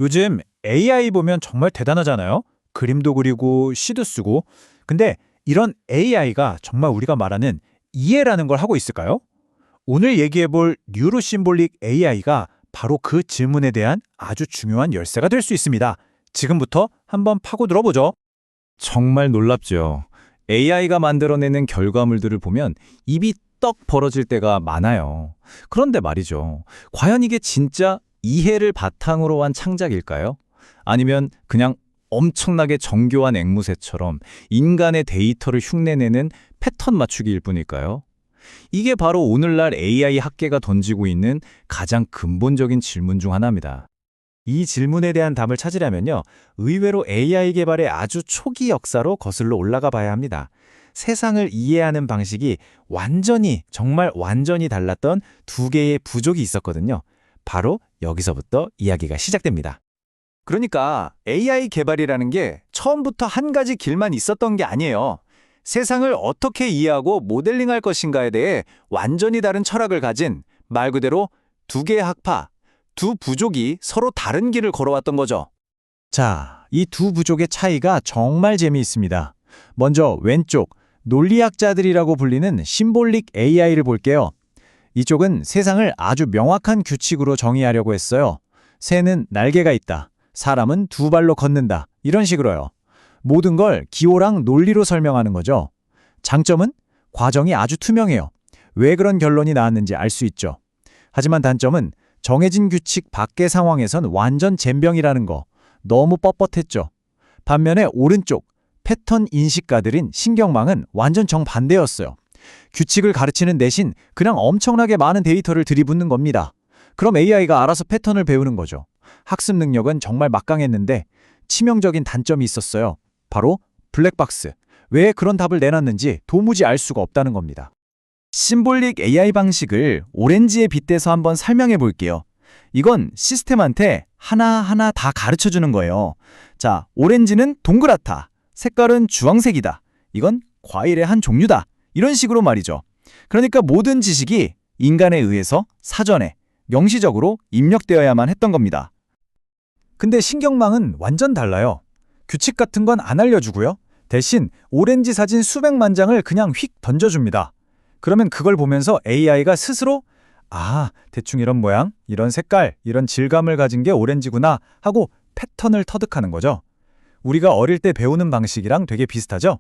요즘 AI 보면 정말 대단하잖아요. 그림도 그리고 시도 쓰고. 근데 이런 AI가 정말 우리가 말하는 이해라는 걸 하고 있을까요? 오늘 얘기해 볼 뉴로심볼릭 AI가 바로 그 질문에 대한 아주 중요한 열쇠가 될 수 있습니다. 지금부터 한번 파고 들어보죠. 정말 놀랍죠. AI가 만들어내는 결과물들을 보면 입이 떡 벌어질 때가 많아요. 그런데 말이죠. 과연 이게 진짜 이해를 바탕으로 한 창작일까요? 아니면 그냥 엄청나게 정교한 앵무새처럼 인간의 데이터를 흉내내는 패턴 맞추기일 뿐일까요? 이게 바로 오늘날 AI 학계가 던지고 있는 가장 근본적인 질문 중 하나입니다. 이 질문에 대한 답을 찾으려면요, 의외로 AI 개발의 아주 초기 역사로 거슬러 올라가 봐야 합니다. 세상을 이해하는 방식이 정말 완전히 달랐던 두 개의 부족이 있었거든요. 바로 여기서부터 이야기가 시작됩니다. 그러니까 AI 개발이라는 게 처음부터 한 가지 길만 있었던 게 아니에요. 세상을 어떻게 이해하고 모델링할 것인가에 대해 완전히 다른 철학을 가진 말 그대로 두 개의 학파, 두 부족이 서로 다른 길을 걸어왔던 거죠. 자, 이 두 부족의 차이가 정말 재미있습니다. 먼저 왼쪽, 논리학자들이라고 불리는 심볼릭 AI를 볼게요. 이쪽은 세상을 아주 명확한 규칙으로 정의하려고 했어요. 새는 날개가 있다. 사람은 두 발로 걷는다. 이런 식으로요. 모든 걸 기호랑 논리로 설명하는 거죠. 장점은 과정이 아주 투명해요. 왜 그런 결론이 나왔는지 알 수 있죠. 하지만 단점은 정해진 규칙 밖의 상황에선 완전 젬병이라는 거. 너무 뻣뻣했죠. 반면에 오른쪽, 패턴 인식가들인 신경망은 완전 정반대였어요. 규칙을 가르치는 대신 그냥 엄청나게 많은 데이터를 들이붓는 겁니다. 그럼 AI가 알아서 패턴을 배우는 거죠. 학습 능력은 정말 막강했는데 치명적인 단점이 있었어요. 바로 블랙박스. 왜 그런 답을 내놨는지 도무지 알 수가 없다는 겁니다. 심볼릭 AI 방식을 오렌지에 빗대서 한번 설명해 볼게요. 이건 시스템한테 하나하나 다 가르쳐 주는 거예요. 자, 오렌지는 동그랗다. 색깔은 주황색이다. 이건 과일의 한 종류다. 이런 식으로 말이죠. 그러니까 모든 지식이 인간에 의해서 사전에 명시적으로 입력되어야만 했던 겁니다. 근데 신경망은 완전 달라요. 규칙 같은 건 안 알려주고요. 대신 오렌지 사진 수백만 장을 그냥 휙 던져줍니다. 그러면 그걸 보면서 AI가 스스로 대충 이런 모양, 이런 색깔, 이런 질감을 가진 게 오렌지구나 하고 패턴을 터득하는 거죠. 우리가 어릴 때 배우는 방식이랑 되게 비슷하죠?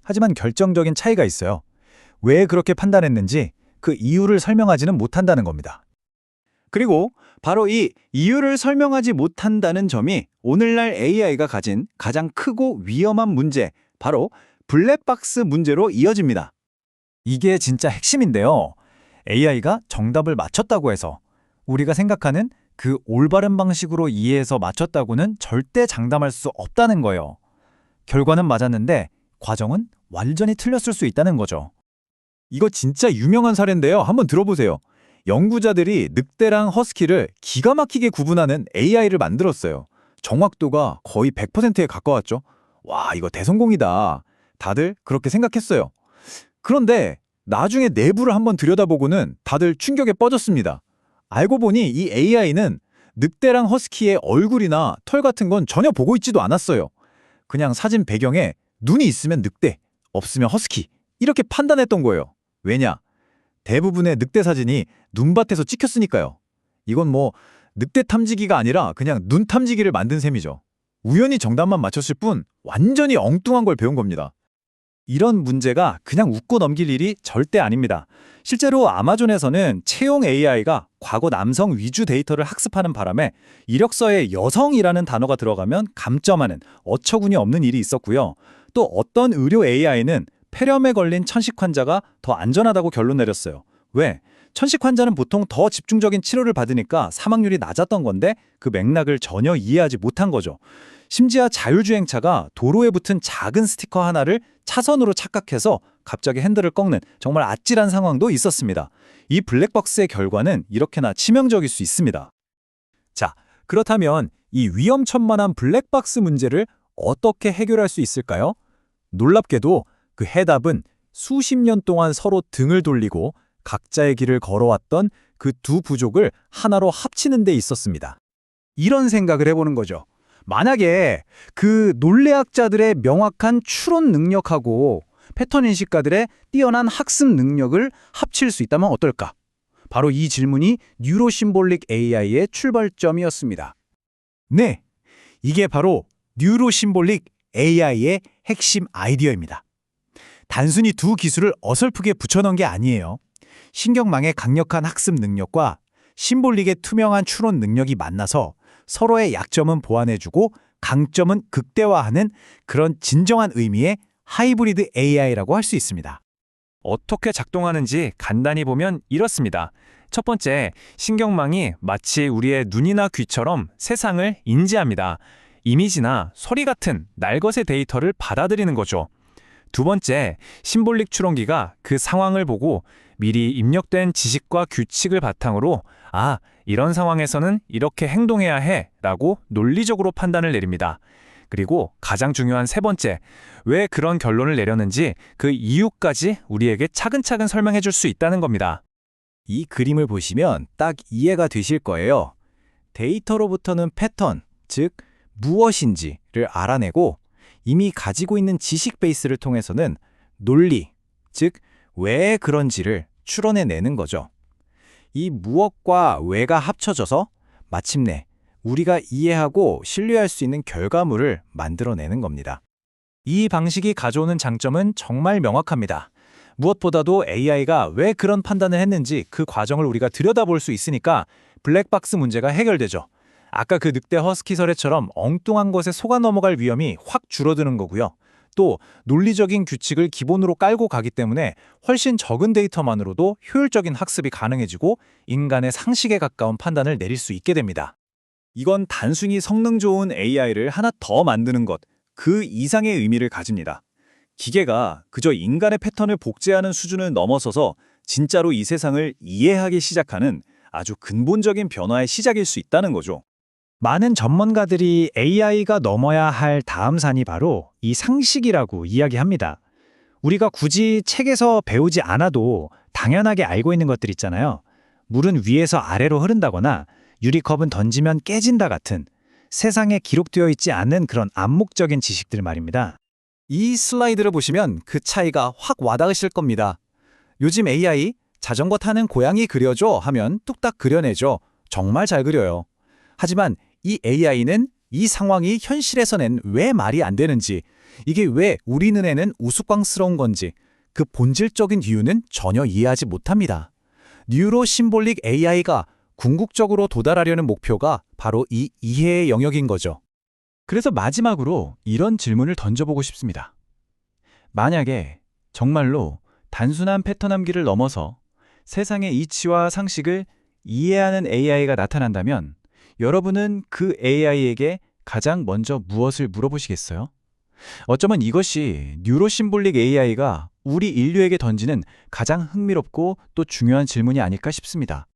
하지만 결정적인 차이가 있어요. 왜 그렇게 판단했는지 그 이유를 설명하지는 못한다는 겁니다. 그리고 바로 이 이유를 설명하지 못한다는 점이 오늘날 AI가 가진 가장 크고 위험한 문제, 바로 블랙박스 문제로 이어집니다. 이게 진짜 핵심인데요. AI가 정답을 맞췄다고 해서 우리가 생각하는 그 올바른 방식으로 이해해서 맞췄다고는 절대 장담할 수 없다는 거예요. 결과는 맞았는데 과정은 완전히 틀렸을 수 있다는 거죠. 이거 진짜 유명한 사례인데요. 한번 들어보세요. 연구자들이 늑대랑 허스키를 기가 막히게 구분하는 AI를 만들었어요. 정확도가 거의 100%에 가까웠죠. 와, 이거 대성공이다. 다들 그렇게 생각했어요. 그런데 나중에 내부를 한번 들여다보고는 다들 충격에 빠졌습니다. 알고 보니 이 AI는 늑대랑 허스키의 얼굴이나 털 같은 건 전혀 보고 있지도 않았어요. 그냥 사진 배경에 눈이 있으면 늑대, 없으면 허스키 이렇게 판단했던 거예요. 왜냐? 대부분의 늑대 사진이 눈밭에서 찍혔으니까요. 이건 뭐 늑대 탐지기가 아니라 그냥 눈 탐지기를 만든 셈이죠. 우연히 정답만 맞췄을 뿐 완전히 엉뚱한 걸 배운 겁니다. 이런 문제가 그냥 웃고 넘길 일이 절대 아닙니다. 실제로 아마존에서는 채용 AI가 과거 남성 위주 데이터를 학습하는 바람에 이력서에 여성이라는 단어가 들어가면 감점하는 어처구니 없는 일이 있었고요. 또 어떤 의료 AI는 폐렴에 걸린 천식 환자가 더 안전하다고 결론 내렸어요. 왜? 천식 환자는 보통 더 집중적인 치료를 받으니까 사망률이 낮았던 건데 그 맥락을 전혀 이해하지 못한 거죠. 심지어 자율주행차가 도로에 붙은 작은 스티커 하나를 차선으로 착각해서 갑자기 핸들을 꺾는 정말 아찔한 상황도 있었습니다. 이 블랙박스의 결과는 이렇게나 치명적일 수 있습니다. 자, 그렇다면 이 위험천만한 블랙박스 문제를 어떻게 해결할 수 있을까요? 놀랍게도 그 해답은 수십 년 동안 서로 등을 돌리고 각자의 길을 걸어왔던 그 두 부족을 하나로 합치는 데 있었습니다. 이런 생각을 해보는 거죠. 만약에 그 논리학자들의 명확한 추론 능력하고 패턴 인식가들의 뛰어난 학습 능력을 합칠 수 있다면 어떨까? 바로 이 질문이 뉴로심볼릭 AI의 출발점이었습니다. 네, 이게 바로 뉴로심볼릭 AI의 핵심 아이디어입니다. 단순히 두 기술을 어설프게 붙여넣은 게 아니에요. 신경망의 강력한 학습 능력과 심볼릭의 투명한 추론 능력이 만나서 서로의 약점은 보완해주고 강점은 극대화하는 그런 진정한 의미의 하이브리드 AI라고 할 수 있습니다. 어떻게 작동하는지 간단히 보면 이렇습니다. 첫 번째, 신경망이 마치 우리의 눈이나 귀처럼 세상을 인지합니다. 이미지나 소리 같은 날것의 데이터를 받아들이는 거죠. 두 번째, 심볼릭 추론기가 그 상황을 보고 미리 입력된 지식과 규칙을 바탕으로 이런 상황에서는 이렇게 행동해야 해 라고 논리적으로 판단을 내립니다. 그리고 가장 중요한 세 번째, 왜 그런 결론을 내렸는지 그 이유까지 우리에게 차근차근 설명해 줄 수 있다는 겁니다. 이 그림을 보시면 딱 이해가 되실 거예요. 데이터로부터는 패턴, 즉 무엇인지를 알아내고 이미 가지고 있는 지식 베이스를 통해서는 논리, 즉 왜 그런지를 추론해내는 거죠. 이 무엇과 왜가 합쳐져서 마침내 우리가 이해하고 신뢰할 수 있는 결과물을 만들어내는 겁니다. 이 방식이 가져오는 장점은 정말 명확합니다. 무엇보다도 AI가 왜 그런 판단을 했는지 그 과정을 우리가 들여다볼 수 있으니까 블랙박스 문제가 해결되죠. 아까 그 늑대 허스키 사례처럼 엉뚱한 것에 속아 넘어갈 위험이 확 줄어드는 거고요. 또 논리적인 규칙을 기본으로 깔고 가기 때문에 훨씬 적은 데이터만으로도 효율적인 학습이 가능해지고 인간의 상식에 가까운 판단을 내릴 수 있게 됩니다. 이건 단순히 성능 좋은 AI를 하나 더 만드는 것, 그 이상의 의미를 가집니다. 기계가 그저 인간의 패턴을 복제하는 수준을 넘어서서 진짜로 이 세상을 이해하기 시작하는 아주 근본적인 변화의 시작일 수 있다는 거죠. 많은 전문가들이 AI가 넘어야 할 다음 산이 바로 이 상식이라고 이야기합니다. 우리가 굳이 책에서 배우지 않아도 당연하게 알고 있는 것들 있잖아요. 물은 위에서 아래로 흐른다거나 유리컵은 던지면 깨진다 같은 세상에 기록되어 있지 않은 그런 암묵적인 지식들 말입니다. 이 슬라이드를 보시면 그 차이가 확 와닿으실 겁니다. 요즘 AI 자전거 타는 고양이 그려줘 하면 뚝딱 그려내죠. 정말 잘 그려요. 하지만 이 AI는 이 상황이 현실에서는 왜 말이 안 되는지, 이게 왜 우리 눈에는 우스꽝스러운 건지 그 본질적인 이유는 전혀 이해하지 못합니다. 뉴로심볼릭 AI가 궁극적으로 도달하려는 목표가 바로 이 이해의 영역인 거죠. 그래서 마지막으로 이런 질문을 던져보고 싶습니다. 만약에 정말로 단순한 패턴 암기를 넘어서 세상의 이치와 상식을 이해하는 AI가 나타난다면 여러분은 그 AI에게 가장 먼저 무엇을 물어보시겠어요? 어쩌면 이것이 뉴로심볼릭 AI가 우리 인류에게 던지는 가장 흥미롭고 또 중요한 질문이 아닐까 싶습니다.